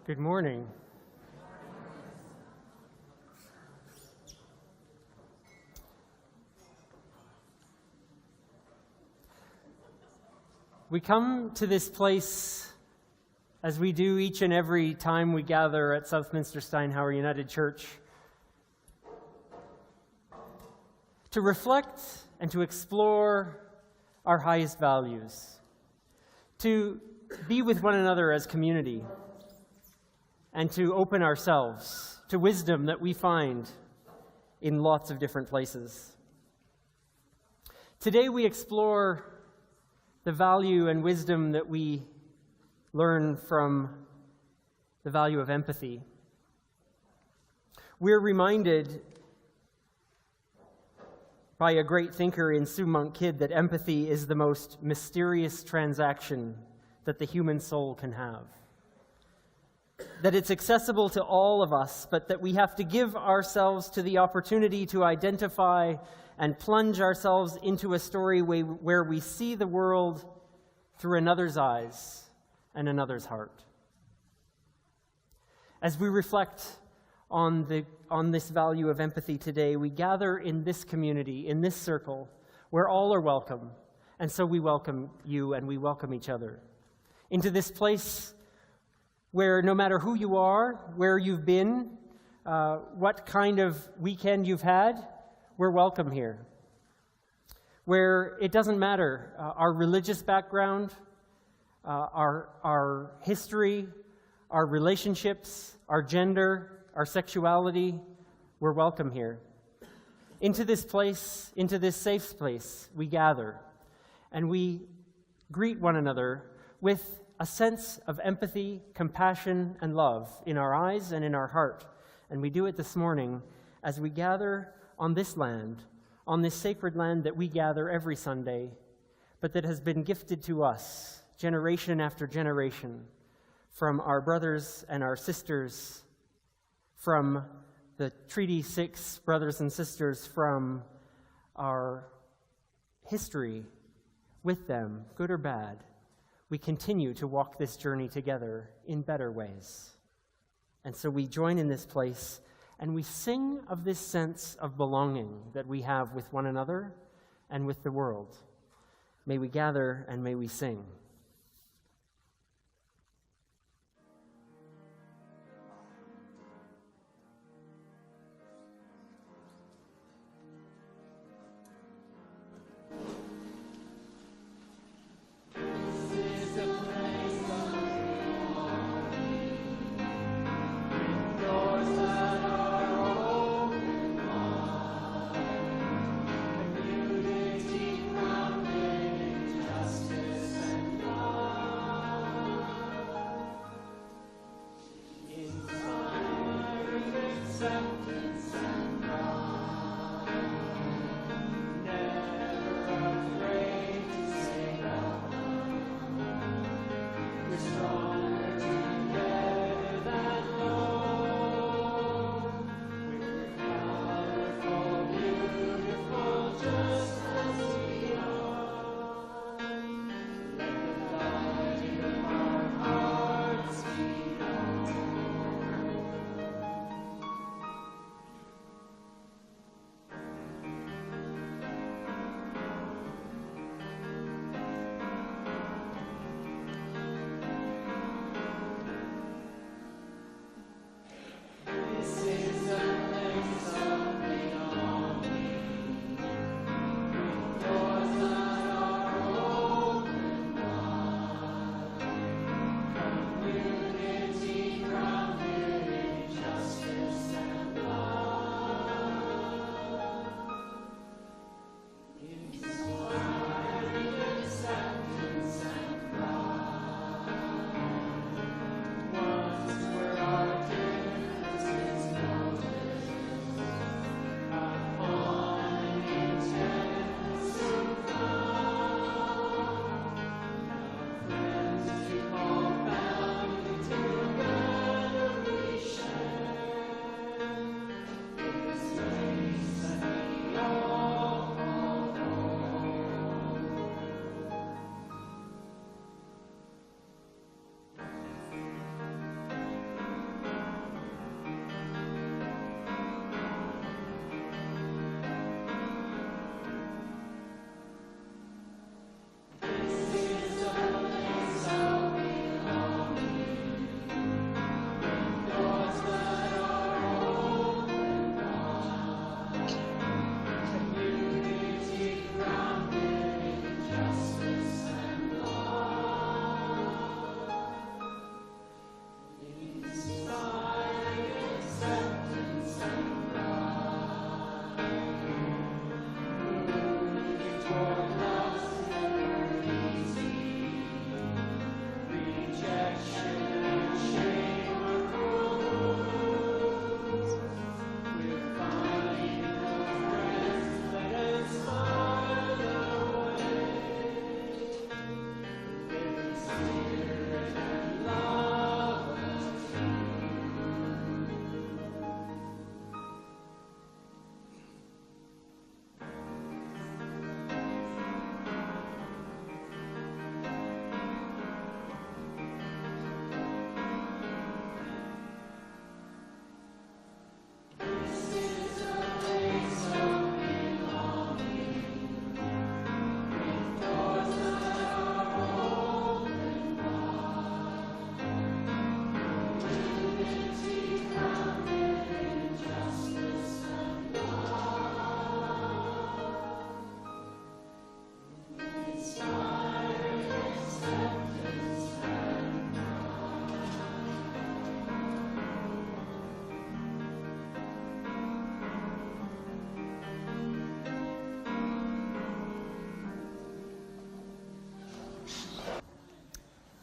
Good morning. We come to this place, as we do each and every time we gather at Southminster Steinhauer United Church, to reflect and to explore our highest values, to be with one another as community, and to open ourselves to wisdom that we find in lots of different places. Today we explore the value and wisdom that we learn from the value of empathy. We're reminded by a great thinker in Sue Monk Kidd that empathy is the most mysterious transaction that the human soul can have. That it's accessible to all of us, but that we have to give ourselves to the opportunity to identify and plunge ourselves into a story where we see the world through another's eyes and another's heart. As we reflect on this value of empathy today, we gather in this community, in this circle, where all are welcome, and so we welcome you and we welcome each other into this place where no matter who you are, where you've been, what kind of weekend you've had, we're welcome here. Where it doesn't matter our religious background, our history, our relationships, our gender, our sexuality, we're welcome here. Into this place, into this safe place, we gather, and we greet one another with a sense of empathy, compassion, and love in our eyes and in our heart. And we do it this morning as we gather on this land, on this sacred land that we gather every Sunday, but that has been gifted to us generation after generation from our brothers and our sisters, from the Treaty 6 brothers and sisters, from our history with them, good or bad. We continue to walk this journey together in better ways. And so we join in this place and we sing of this sense of belonging that we have with one another and with the world. May we gather and may we sing.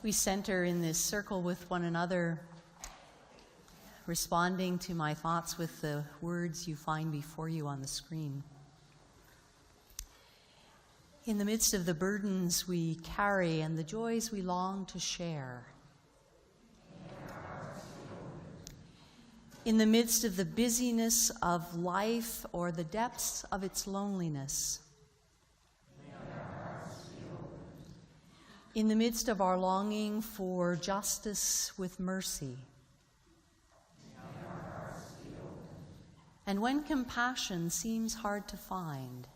We center in this circle with one another, responding to my thoughts with the words you find before you on the screen. In the midst of the burdens we carry and the joys we long to share, in the midst of the busyness of life or the depths of its loneliness, in the midst of our longing for justice with mercy, and when compassion seems hard to find,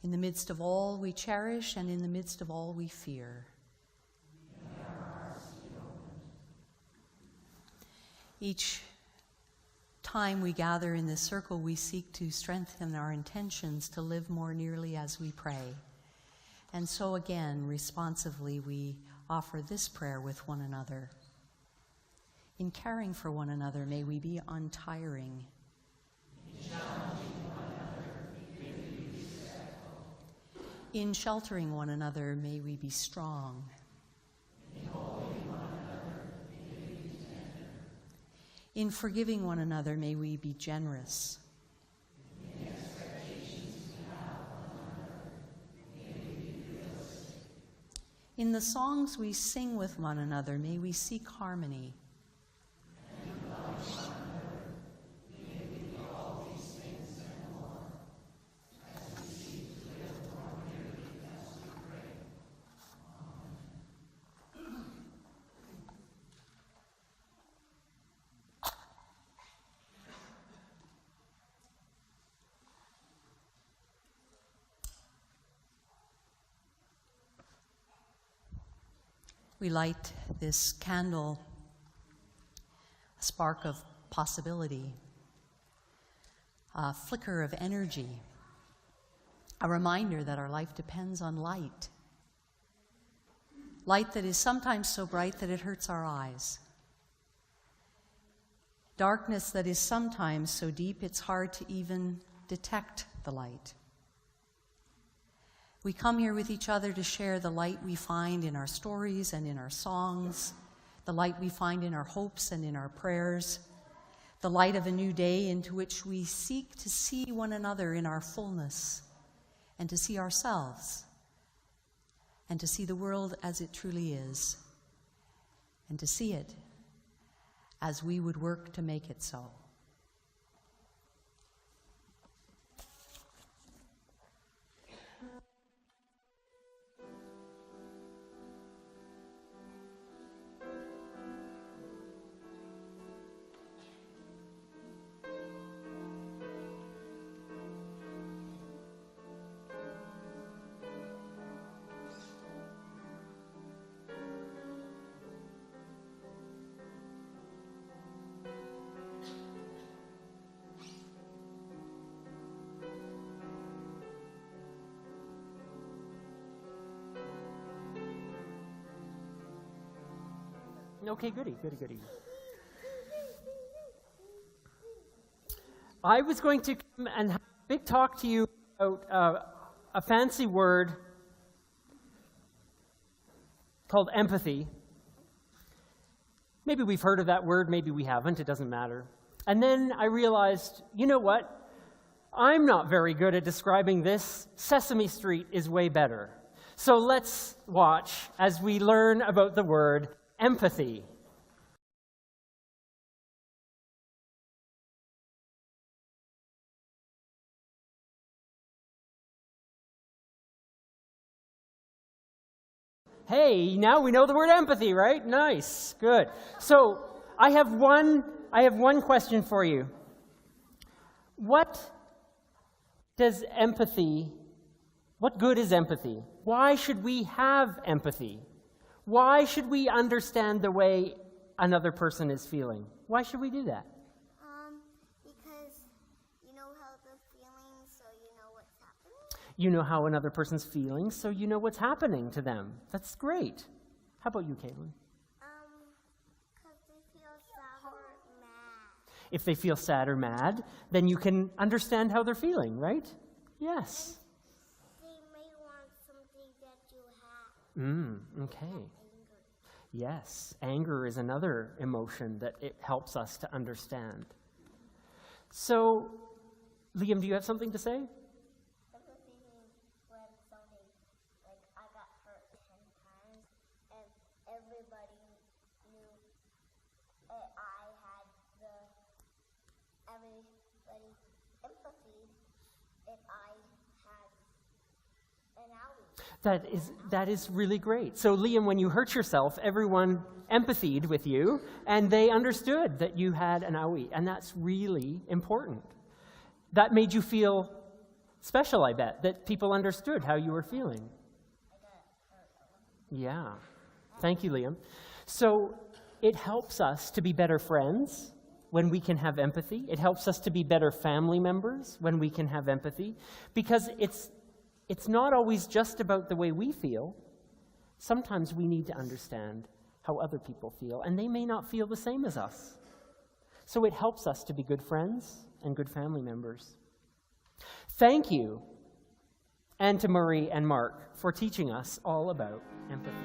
in the midst of all we cherish and in the midst of all we fear. Each time we gather in this circle, we seek to strengthen our intentions to live more nearly as we pray. And so again, responsively, we offer this prayer with one another. In caring for one another, may we be untiring. In sheltering one another, may we be strong. In forgiving one another, may we be generous. In the songs we sing with one another, may we seek harmony. We light this candle, a spark of possibility, a flicker of energy, a reminder that our life depends on light. Light that is sometimes so bright that it hurts our eyes. Darkness that is sometimes so deep it's hard to even detect the light. We come here with each other to share the light we find in our stories and in our songs, the light we find in our hopes and in our prayers, the light of a new day into which we seek to see one another in our fullness and to see ourselves and to see the world as it truly is and to see it as we would work to make it so. Okay, goody. I was going to come and have a big talk to you about a fancy word called empathy. Maybe we've heard of that word, maybe we haven't, it doesn't matter. And then I realized, you know what? I'm not very good at describing this. Sesame Street is way better. So let's watch as we learn about the word empathy. Hey, now we know the word empathy, right? Nice, good. So I have one question for you. What good is empathy? Why should we have empathy? Why should we understand the way another person is feeling? Why should we do that? Because you know how they're feeling, so you know what's happening. You know how another person's feeling, so you know what's happening to them. That's great. How about you, Caitlin? Because they feel sad or mad. If they feel sad or mad, then you can understand how they're feeling, right? Yes. They may want something that you Okay. Yes, anger is another emotion that it helps us to understand. So, Liam, do you have something to say? I was thinking when something, like I got hurt 10 times and everybody knew that I had everybody empathy if I had an owie. That is really great. So, Liam, when you hurt yourself, everyone empathized with you, and they understood that you had an owie, and that's really important. That made you feel special, I bet, that people understood how you were feeling. I got hurt a lot. Yeah. Thank you, Liam. So, it helps us to be better friends when we can have empathy. It helps us to be better family members when we can have empathy, because it's not always just about the way we feel. Sometimes we need to understand how other people feel, and they may not feel the same as us. So it helps us to be good friends and good family members. Thank you, and to Murray and Mark, for teaching us all about empathy.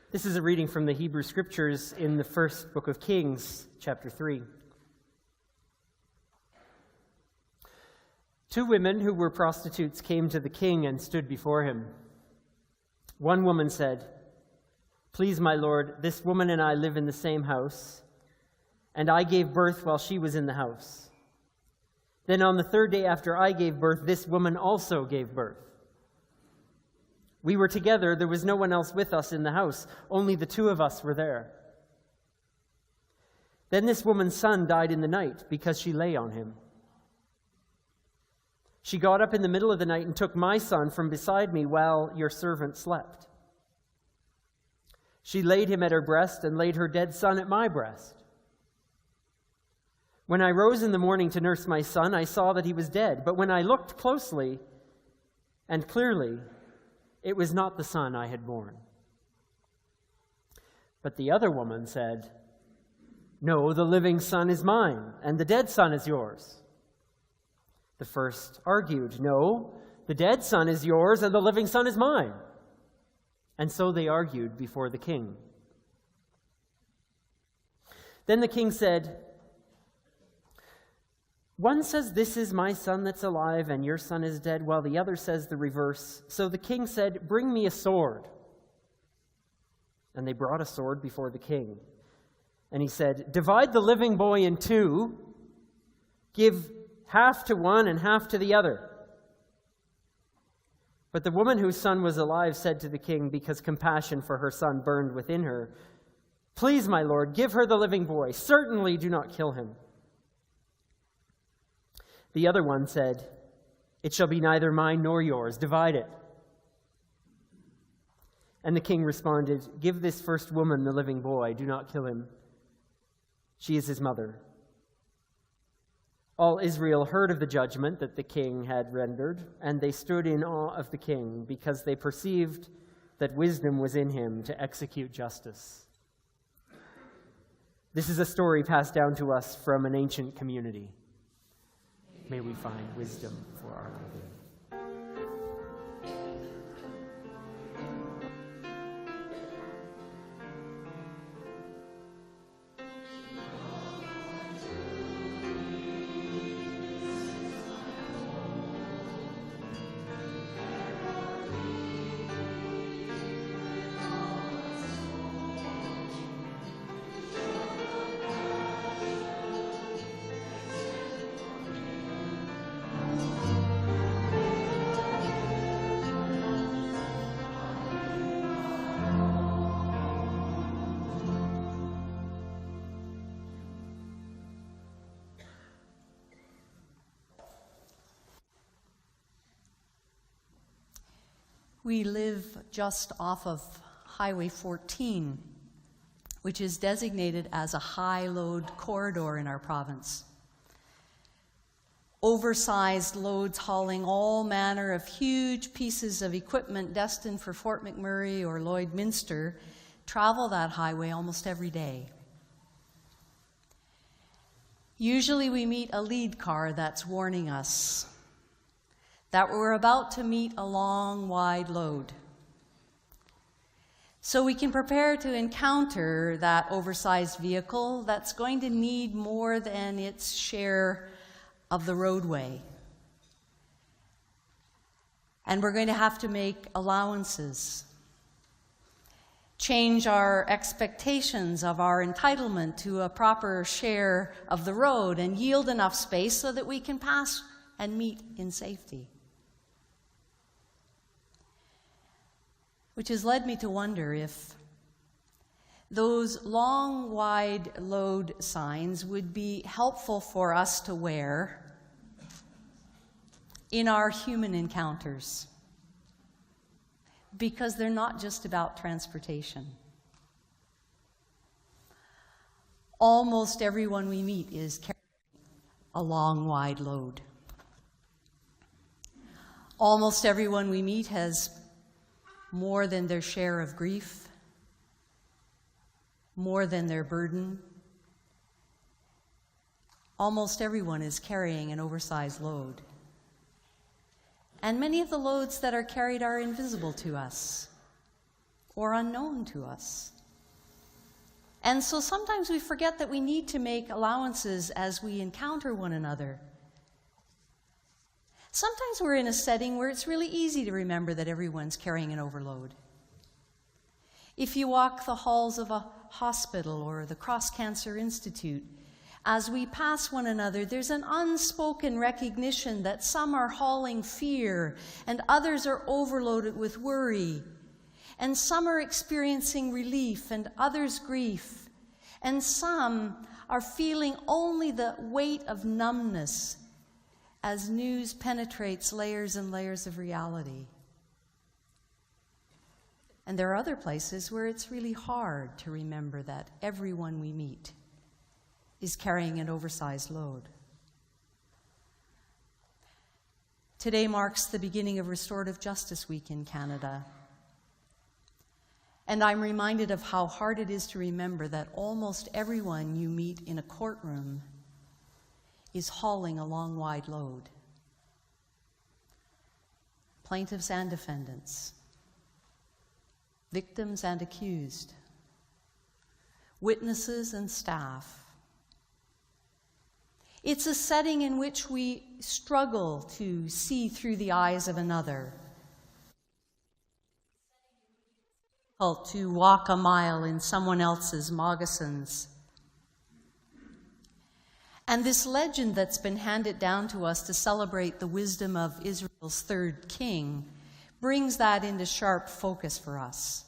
This is a reading from the Hebrew Scriptures in the first book of Kings, chapter 3. Two women who were prostitutes came to the king and stood before him. One woman said, "Please, my lord, this woman and I live in the same house, and I gave birth while she was in the house. Then on the third day after I gave birth, this woman also gave birth. We were together, there was no one else with us in the house, only the two of us were there. Then this woman's son died in the night because she lay on him. She got up in the middle of the night and took my son from beside me while your servant slept. She laid him at her breast and laid her dead son at my breast. When I rose in the morning to nurse my son, I saw that he was dead. But when I looked closely and clearly, it was not the son I had borne." But the other woman said, "No, the living son is mine, and the dead son is yours." The first argued, "No, the dead son is yours, and the living son is mine." And so they argued before the king. Then the king said, "One says, 'This is my son that's alive, and your son is dead,' while the other says the reverse." So the king said, "Bring me a sword." And they brought a sword before the king. And he said, "Divide the living boy in two, give half to one and half to the other." But the woman whose son was alive said to the king, because compassion for her son burned within her, "Please, my lord, give her the living boy. Certainly do not kill him." The other one said, "It shall be neither mine nor yours. Divide it." And the king responded, "Give this first woman the living boy. Do not kill him. She is his mother." All Israel heard of the judgment that the king had rendered, and they stood in awe of the king, because they perceived that wisdom was in him to execute justice. This is a story passed down to us from an ancient community. May we find wisdom for our living. We live just off of Highway 14, which is designated as a high-load corridor in our province. Oversized loads hauling all manner of huge pieces of equipment destined for Fort McMurray or Lloydminster travel that highway almost every day. Usually we meet a lead car that's warning us that we're about to meet a long, wide load. So we can prepare to encounter that oversized vehicle that's going to need more than its share of the roadway. And we're going to have to make allowances, change our expectations of our entitlement to a proper share of the road, and yield enough space so that we can pass and meet in safety. Which has led me to wonder if those long, wide load signs would be helpful for us to wear in our human encounters, because they're not just about transportation. Almost everyone we meet is carrying a long, wide load. Almost everyone we meet has more than their share of grief, more than their burden. Almost everyone is carrying an oversized load. And many of the loads that are carried are invisible to us or unknown to us. And so sometimes we forget that we need to make allowances as we encounter one another. Sometimes we're in a setting where it's really easy to remember that everyone's carrying an overload. If you walk the halls of a hospital or the Cross Cancer Institute, as we pass one another, there's an unspoken recognition that some are hauling fear and others are overloaded with worry, and some are experiencing relief and others grief, and some are feeling only the weight of numbness as news penetrates layers and layers of reality. And there are other places where it's really hard to remember that everyone we meet is carrying an oversized load. Today marks the beginning of Restorative Justice Week in Canada. And I'm reminded of how hard it is to remember that almost everyone you meet in a courtroom is hauling a long, wide load. Plaintiffs and defendants, victims and accused, witnesses and staff. It's a setting in which we struggle to see through the eyes of another, to walk a mile in someone else's moccasins. And this legend that's been handed down to us to celebrate the wisdom of Israel's third king brings that into sharp focus for us.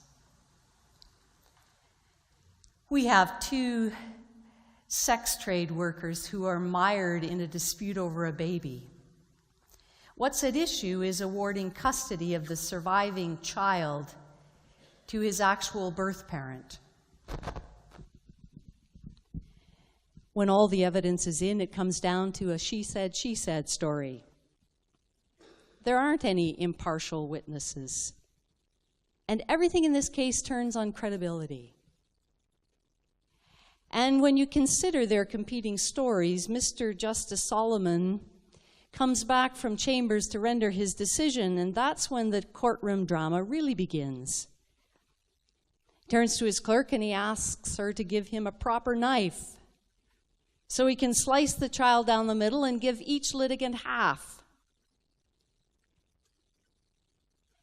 We have two sex trade workers who are mired in a dispute over a baby. What's at issue is awarding custody of the surviving child to his actual birth parent. When all the evidence is in, it comes down to a she said story. There aren't any impartial witnesses. And everything in this case turns on credibility. And when you consider their competing stories, Mr. Justice Solomon comes back from chambers to render his decision, and that's when the courtroom drama really begins. He turns to his clerk and he asks her to give him a proper knife so he can slice the child down the middle and give each litigant half.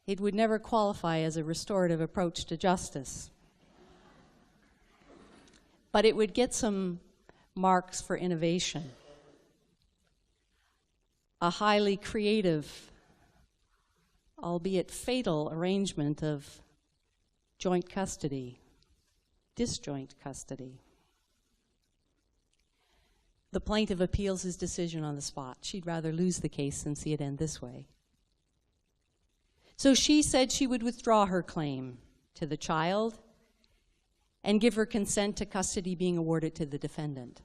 It would never qualify as a restorative approach to justice. But it would get some marks for innovation. A highly creative, albeit fatal, arrangement of joint custody, disjoint custody. The plaintiff appeals his decision on the spot. She'd rather lose the case than see it end this way. So she said she would withdraw her claim to the child and give her consent to custody being awarded to the defendant.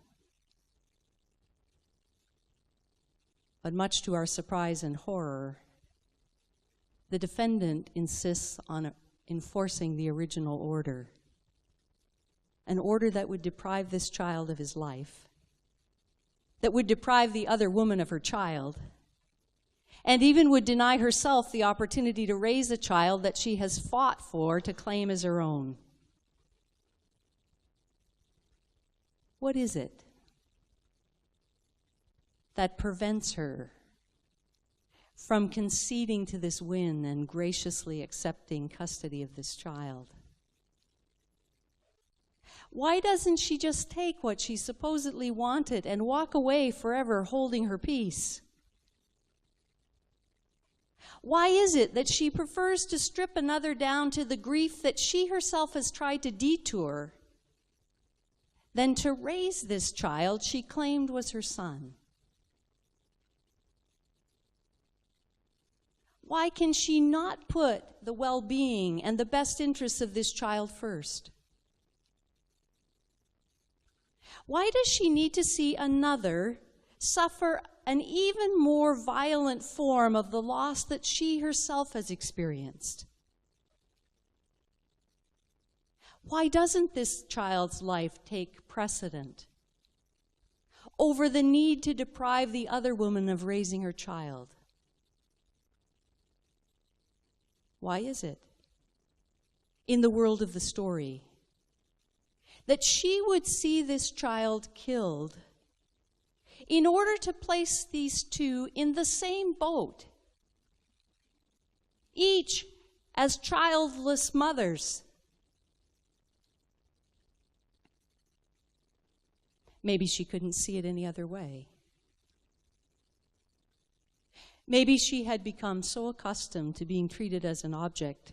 But much to our surprise and horror, the defendant insists on enforcing the original order, an order that would deprive this child of his life, that would deprive the other woman of her child, and even would deny herself the opportunity to raise a child that she has fought for to claim as her own. What is it that prevents her from conceding to this whim and graciously accepting custody of this child? Why doesn't she just take what she supposedly wanted and walk away forever holding her peace? Why is it that she prefers to strip another down to the grief that she herself has tried to detour than to raise this child she claimed was her son? Why can she not put the well-being and the best interests of this child first? Why does she need to see another suffer an even more violent form of the loss that she herself has experienced? Why doesn't this child's life take precedent over the need to deprive the other woman of raising her child? Why is it, in the world of the story, that she would see this child killed in order to place these two in the same boat, each as childless mothers? Maybe she couldn't see it any other way. Maybe she had become so accustomed to being treated as an object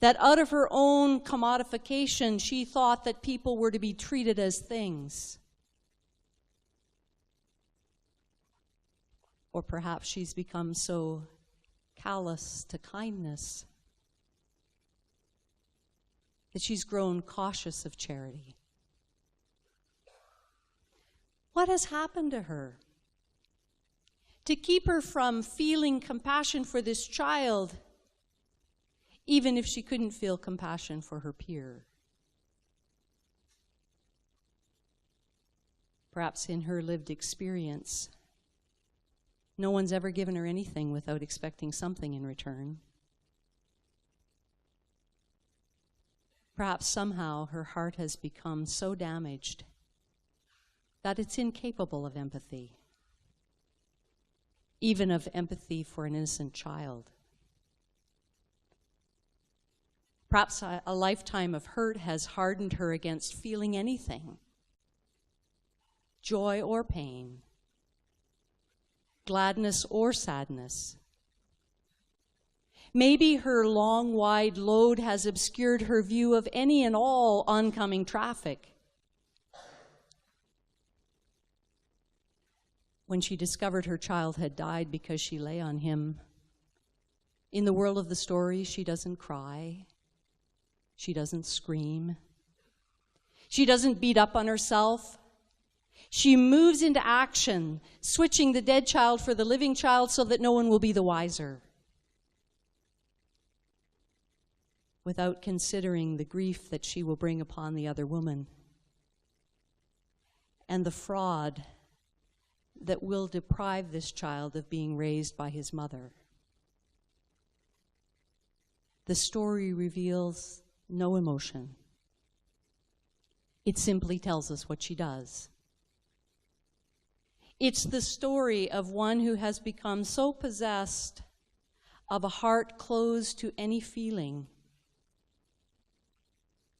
that out of her own commodification, she thought that people were to be treated as things. Or perhaps she's become so callous to kindness that she's grown cautious of charity. What has happened to her to keep her from feeling compassion for this child, even if she couldn't feel compassion for her peer? Perhaps in her lived experience, no one's ever given her anything without expecting something in return. Perhaps somehow her heart has become so damaged that it's incapable of empathy, even of empathy for an innocent child. Perhaps a lifetime of hurt has hardened her against feeling anything, joy or pain, gladness or sadness. Maybe her long, wide load has obscured her view of any and all oncoming traffic. When she discovered her child had died because she lay on him, in the world of the story, she doesn't cry. She doesn't scream. She doesn't beat up on herself. She moves into action, switching the dead child for the living child so that no one will be the wiser, without considering the grief that she will bring upon the other woman and the fraud that will deprive this child of being raised by his mother. The story reveals no emotion. It simply tells us what she does. It's the story of one who has become so possessed of a heart closed to any feeling,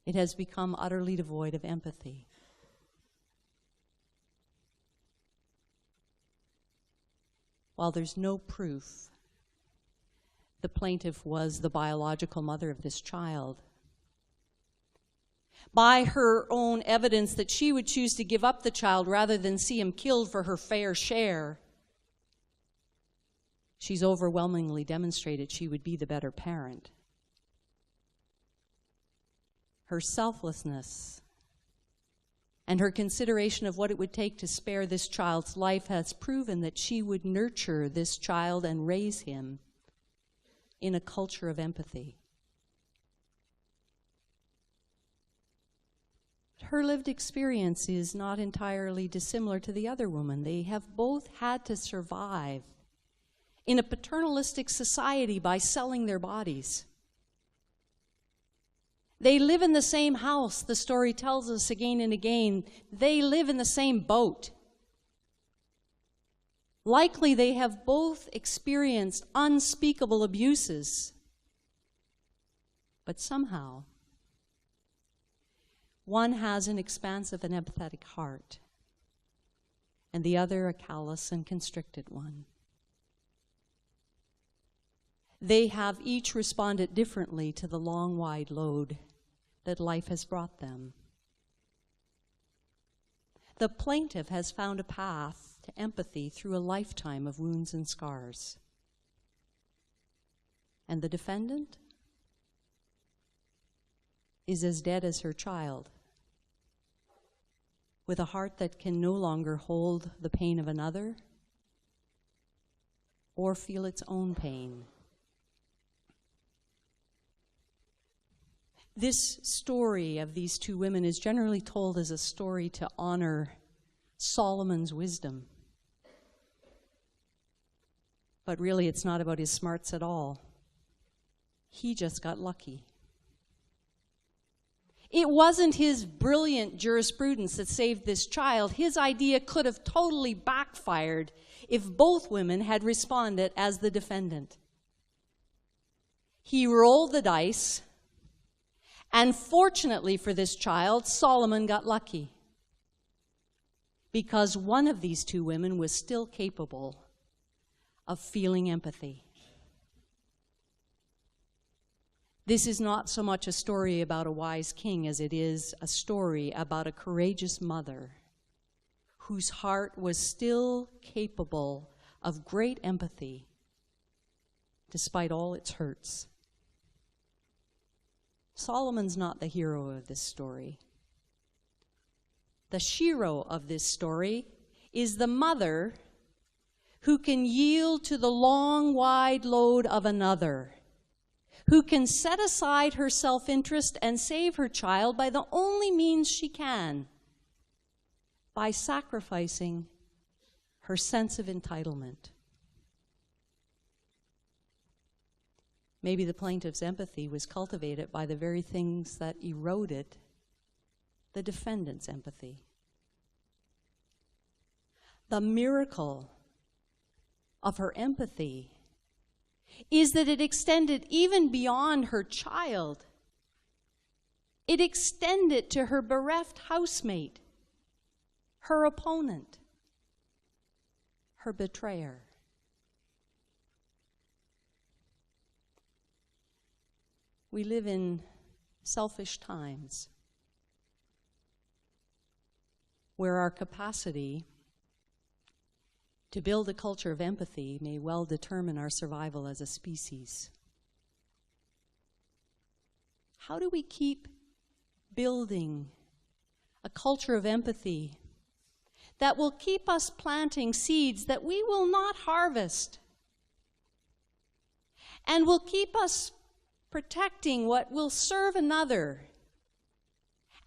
it has become utterly devoid of empathy. While there's no proof the plaintiff was the biological mother of this child, by her own evidence that she would choose to give up the child rather than see him killed for her fair share, she's overwhelmingly demonstrated she would be the better parent. Her selflessness and her consideration of what it would take to spare this child's life has proven that she would nurture this child and raise him in a culture of empathy. Her lived experience is not entirely dissimilar to the other woman. They have both had to survive in a paternalistic society by selling their bodies. They live in the same house, the story tells us again and again. They live in the same boat. Likely they have both experienced unspeakable abuses. But somehow, one has an expansive and empathetic heart, and the other a callous and constricted one. They have each responded differently to the long, wide load that life has brought them. The plaintiff has found a path to empathy through a lifetime of wounds and scars. And the defendant is as dead as her child, with a heart that can no longer hold the pain of another or feel its own pain. This story of these two women is generally told as a story to honor Solomon's wisdom. But really, it's not about his smarts at all. He just got lucky. It wasn't his brilliant jurisprudence that saved this child. His idea could have totally backfired if both women had responded as the defendant. He rolled the dice, and fortunately for this child, Solomon got lucky, because one of these two women was still capable of feeling empathy. This is not so much a story about a wise king as it is a story about a courageous mother whose heart was still capable of great empathy, despite all its hurts. Solomon's not the hero of this story. The shero of this story is the mother who can yield to the long, wide load of another, who can set aside her self-interest and save her child by the only means she can, by sacrificing her sense of entitlement. Maybe the plaintiff's empathy was cultivated by the very things that eroded the defendant's empathy. The miracle of her empathy is that it extended even beyond her child. It extended to her bereft housemate, her opponent, her betrayer. We live in selfish times where our capacity to build a culture of empathy may well determine our survival as a species. How do we keep building a culture of empathy that will keep us planting seeds that we will not harvest, and will keep us protecting what will serve another,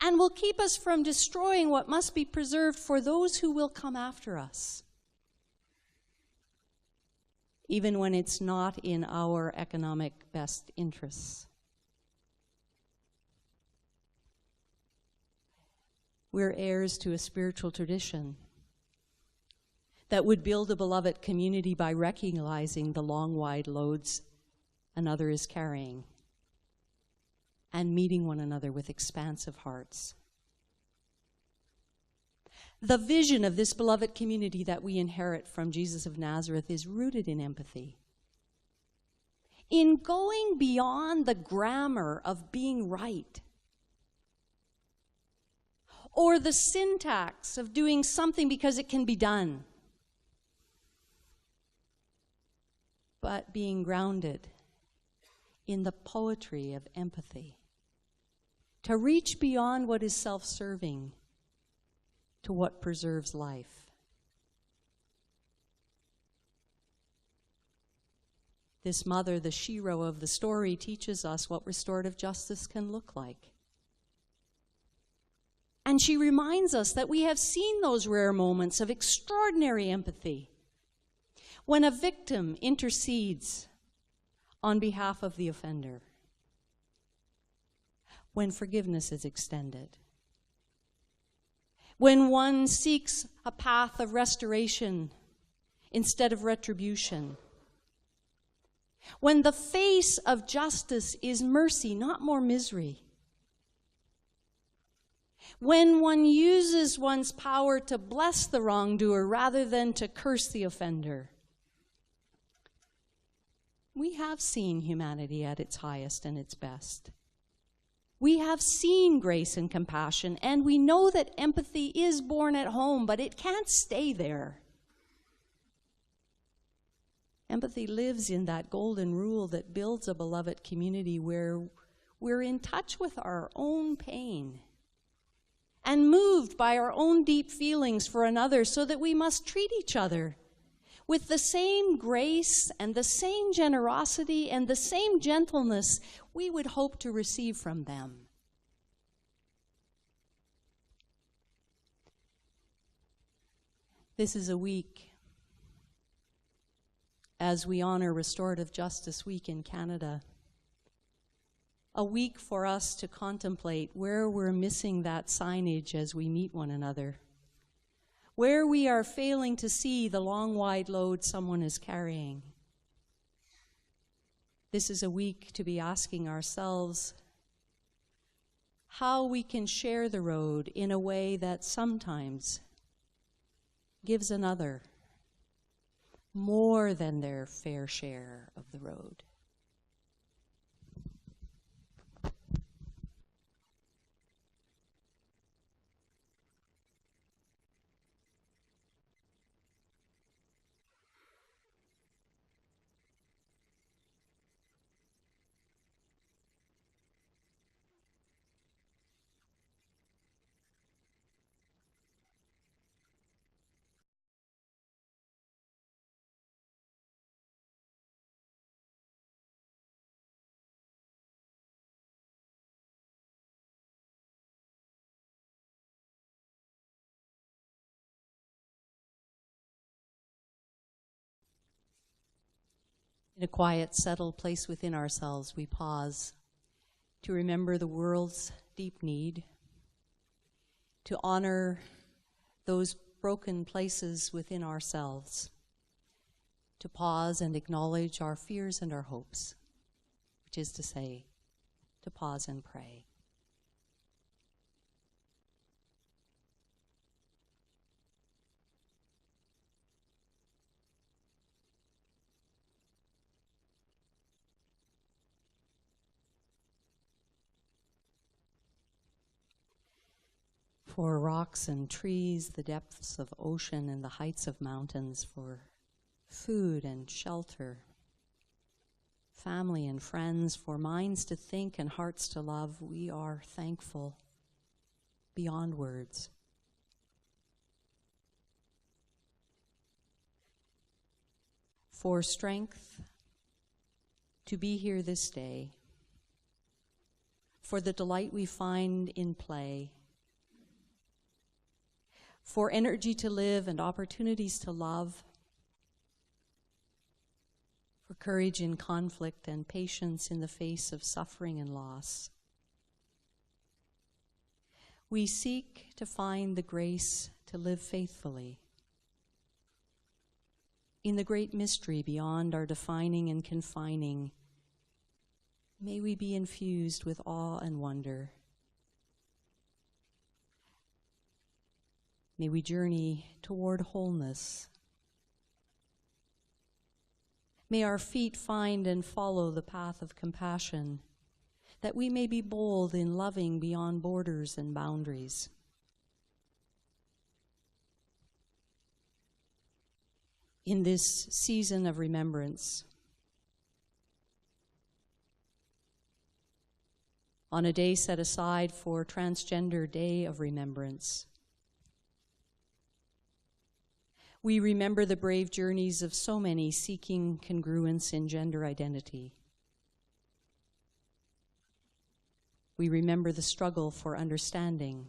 and will keep us from destroying what must be preserved for those who will come after us, even when it's not in our economic best interests? We're heirs to a spiritual tradition that would build a beloved community by recognizing the long, wide loads another is carrying and meeting one another with expansive hearts. The vision of this beloved community that we inherit from Jesus of Nazareth is rooted in empathy, in going beyond the grammar of being right, or the syntax of doing something because it can be done, but being grounded in the poetry of empathy, to reach beyond what is self-serving to what preserves life. This mother, the shero of the story, teaches us what restorative justice can look like. And she reminds us that we have seen those rare moments of extraordinary empathy when a victim intercedes on behalf of the offender, when forgiveness is extended, when one seeks a path of restoration instead of retribution, when the face of justice is mercy, not more misery, when one uses one's power to bless the wrongdoer rather than to curse the offender. We have seen humanity at its highest and its best. We have seen grace and compassion, and we know that empathy is born at home, but it can't stay there. Empathy lives in that golden rule that builds a beloved community where we're in touch with our own pain and moved by our own deep feelings for another, so that we must treat each other with the same grace and the same generosity and the same gentleness we would hope to receive from them. This is a week, as we honor Restorative Justice Week in Canada, a week for us to contemplate where we're missing that signage as we meet one another, where we are failing to see the long, wide load someone is carrying. This is a week to be asking ourselves how we can share the road in a way that sometimes gives another more than their fair share of the road. In a quiet, settled place within ourselves, we pause to remember the world's deep need, to honor those broken places within ourselves, to pause and acknowledge our fears and our hopes, which is to say, to pause and pray. For rocks and trees, the depths of ocean and the heights of mountains, for food and shelter, family and friends, for minds to think and hearts to love, we are thankful beyond words. For strength to be here this day, for the delight we find in play, for energy to live and opportunities to love, for courage in conflict and patience in the face of suffering and loss. We seek to find the grace to live faithfully in the great mystery beyond our defining and confining. May we be infused with awe and wonder. May we journey toward wholeness. May our feet find and follow the path of compassion, that we may be bold in loving beyond borders and boundaries. In this season of remembrance, on a day set aside for Transgender Day of Remembrance, we remember the brave journeys of so many seeking congruence in gender identity. We remember the struggle for understanding,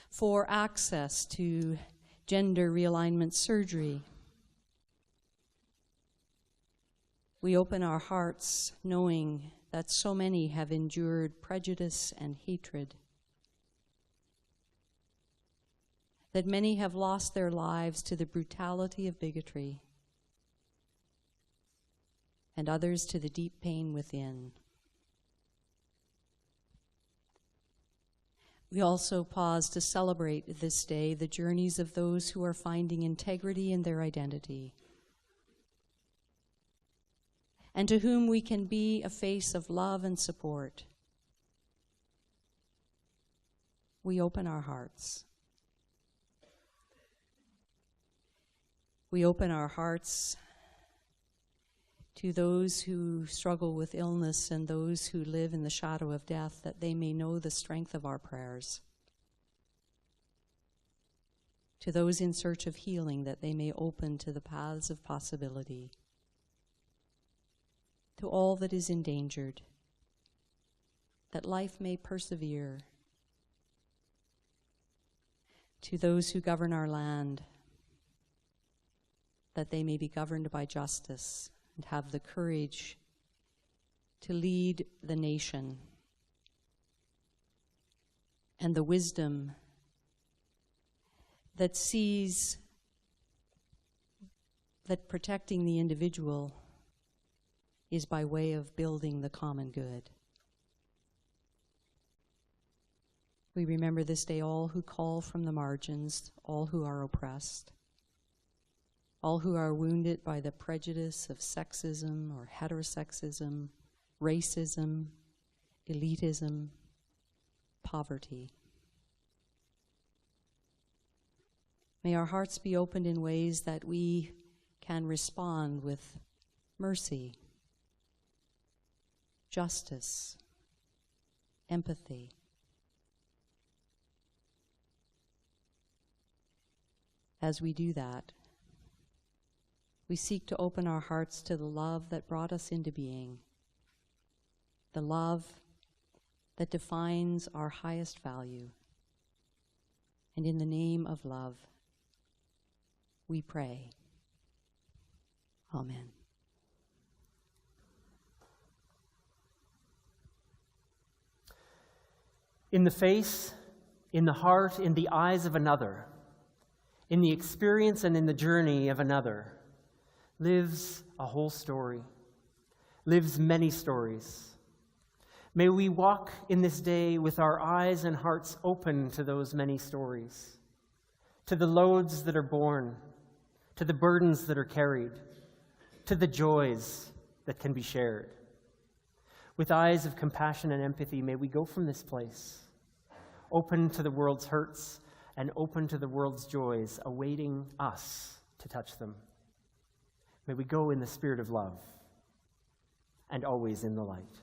for access to gender realignment surgery. We open our hearts knowing that so many have endured prejudice and hatred, that many have lost their lives to the brutality of bigotry, and others to the deep pain within. We also pause to celebrate this day the journeys of those who are finding integrity in their identity, and to whom we can be a face of love and support. We open our hearts. We open our hearts to those who struggle with illness and those who live in the shadow of death, that they may know the strength of our prayers. To those in search of healing, that they may open to the paths of possibility. To all that is endangered, that life may persevere. To those who govern our land, that they may be governed by justice and have the courage to lead the nation, and the wisdom that sees that protecting the individual is by way of building the common good. We remember this day all who call from the margins, all who are oppressed, all who are wounded by the prejudice of sexism or heterosexism, racism, elitism, poverty. May our hearts be opened in ways that we can respond with mercy, justice, empathy. As we do that, we seek to open our hearts to the love that brought us into being, the love that defines our highest value. And in the name of love, we pray. Amen. In the face, in the heart, in the eyes of another, in the experience and in the journey of another, lives a whole story, lives many stories. May we walk in this day with our eyes and hearts open to those many stories, to the loads that are borne, to the burdens that are carried, to the joys that can be shared. With eyes of compassion and empathy, may we go from this place, open to the world's hurts and open to the world's joys, awaiting us to touch them. May we go in the spirit of love and always in the light.